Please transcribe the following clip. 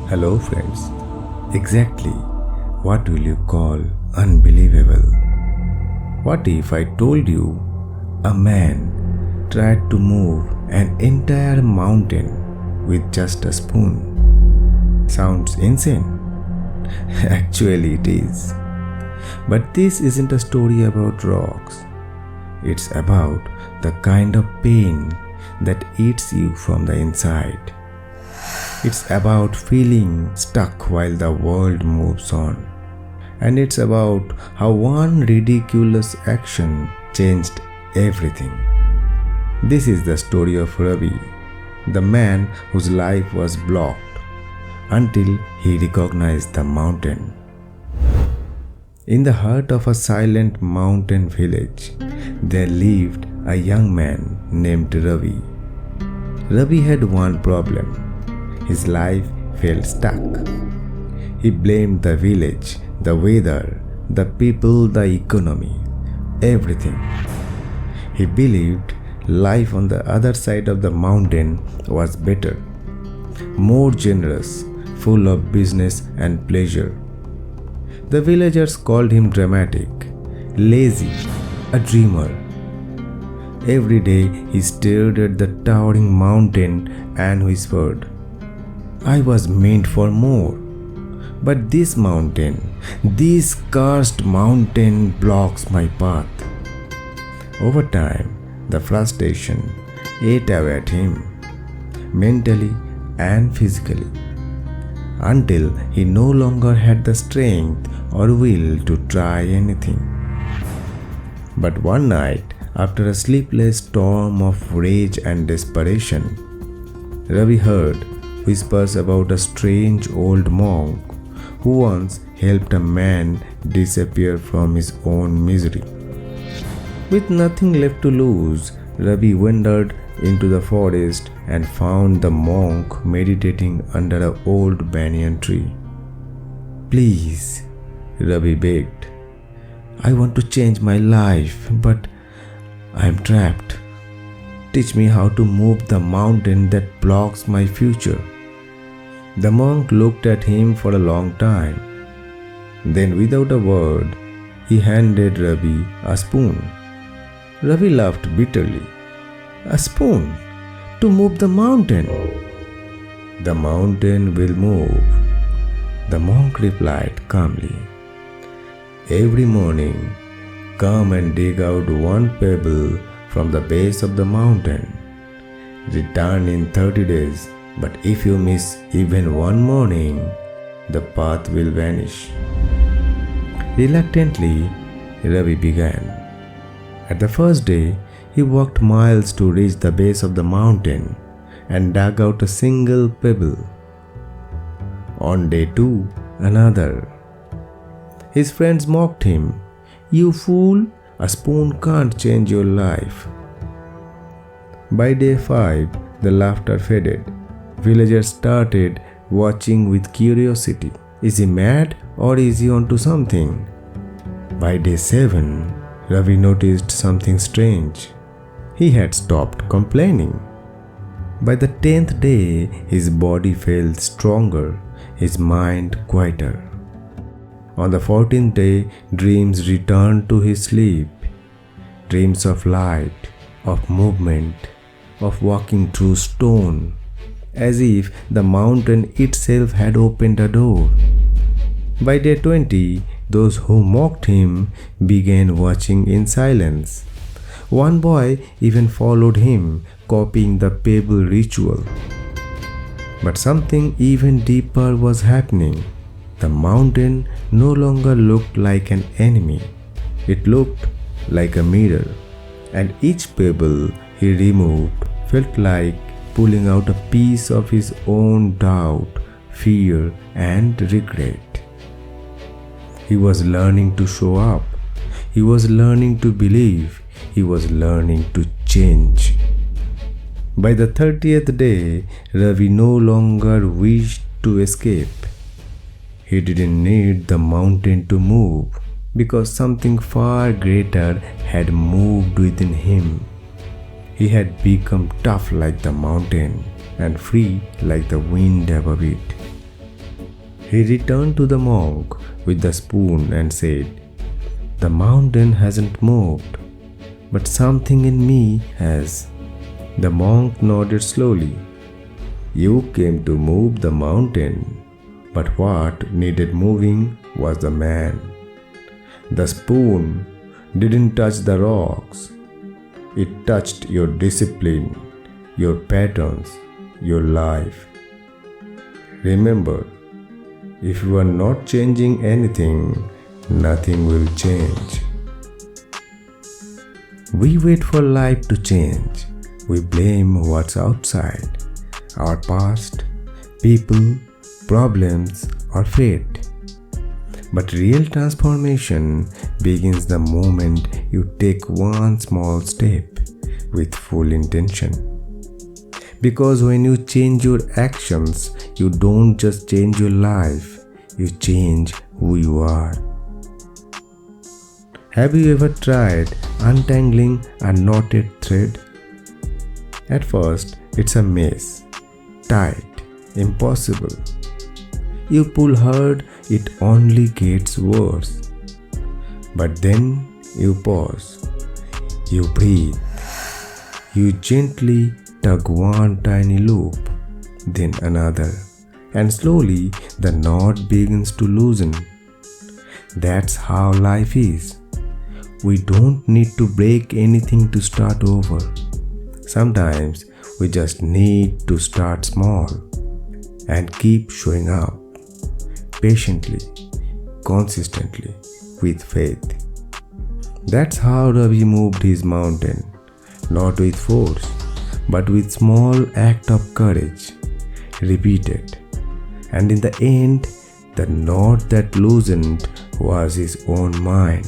Hello, friends. Exactly what will you call unbelievable? What if I told you a man tried to move an entire mountain with just a spoon? Sounds insane. Actually, it is. But this isn't a story about rocks. It's about the kind of pain that eats you from the inside. It's about feeling stuck while the world moves on. And it's about how one ridiculous action changed everything. This is the story of Ravi, the man whose life was blocked until he recognized the mountain. In the heart of a silent mountain village, there lived a young man named Ravi. Ravi had one problem. His life felt stuck. He blamed the village, the weather, the people, the economy, everything. He believed life on the other side of the mountain was better, more generous, full of business and pleasure. The villagers called him dramatic, lazy, a dreamer. Every day he stared at the towering mountain and whispered, I was meant for more. But this mountain, this cursed mountain blocks my path. Over time, the frustration ate away at him, mentally and physically, until he no longer had the strength or will to try anything. But one night, after a sleepless storm of rage and desperation, Ravi heard whispers about a strange old monk who once helped a man disappear from his own misery. With nothing left to lose, Ravi wandered into the forest and found the monk meditating under an old banyan tree. Please, Ravi begged. I want to change my life, but I am trapped. Teach me how to move the mountain that blocks my future. The monk looked at him for a long time. Then, without a word, he handed Ravi a spoon. Ravi laughed bitterly. A spoon? To move the mountain? The mountain will move, the monk replied calmly. Every morning, come and dig out one pebble from the base of the mountain. Return in 30 days. But if you miss even one morning, the path will vanish. Reluctantly, Ravi began. At the first day, he walked miles to reach the base of the mountain and dug out a single pebble. On day 2, another. His friends mocked him. You fool, a spoon can't change your life. By day 5, the laughter faded. Villagers started watching with curiosity. Is he mad or is he onto something? By day 7, Ravi noticed something strange. He had stopped complaining. By the 10th day, his body felt stronger, his mind quieter. On the 14th day, dreams returned to his sleep. Dreams of light, of movement, of walking through stone, as if the mountain itself had opened a door. By day 20, those who mocked him began watching in silence. One boy even followed him, copying the pebble ritual. But something even deeper was happening. The mountain no longer looked like an enemy. It looked like a mirror, and each pebble he removed felt like pulling out a piece of his own doubt, fear, and regret. He was learning to show up. He was learning to believe. He was learning to change. By the 30th day, Ravi no longer wished to escape. He didn't need the mountain to move because something far greater had moved within him. He had become tough like the mountain and free like the wind above it. He returned to the monk with the spoon and said, "The mountain hasn't moved, but something in me has." The monk nodded slowly. "You came to move the mountain, but what needed moving was the man. The spoon didn't touch the rocks. It touched your discipline, your patterns, your life. Remember, if you are not changing anything, nothing will change." We wait for life to change. We blame what's outside, our past, people, problems, or fate. But real transformation begins the moment you take one small step with full intention. Because when you change your actions, you don't just change your life, you change who you are. Have you ever tried untangling a knotted thread? At first, it's a mess, tight, impossible. You pull hard, it only gets worse. But then you pause, you breathe, you gently tug one tiny loop, then another, and slowly the knot begins to loosen. That's how life is. We don't need to break anything to start over. Sometimes we just need to start small and keep showing up patiently, consistently, with faith. That's how Ravi moved his mountain, not with force, but with small act of courage, repeated. And in the end, the knot that loosened was his own mind.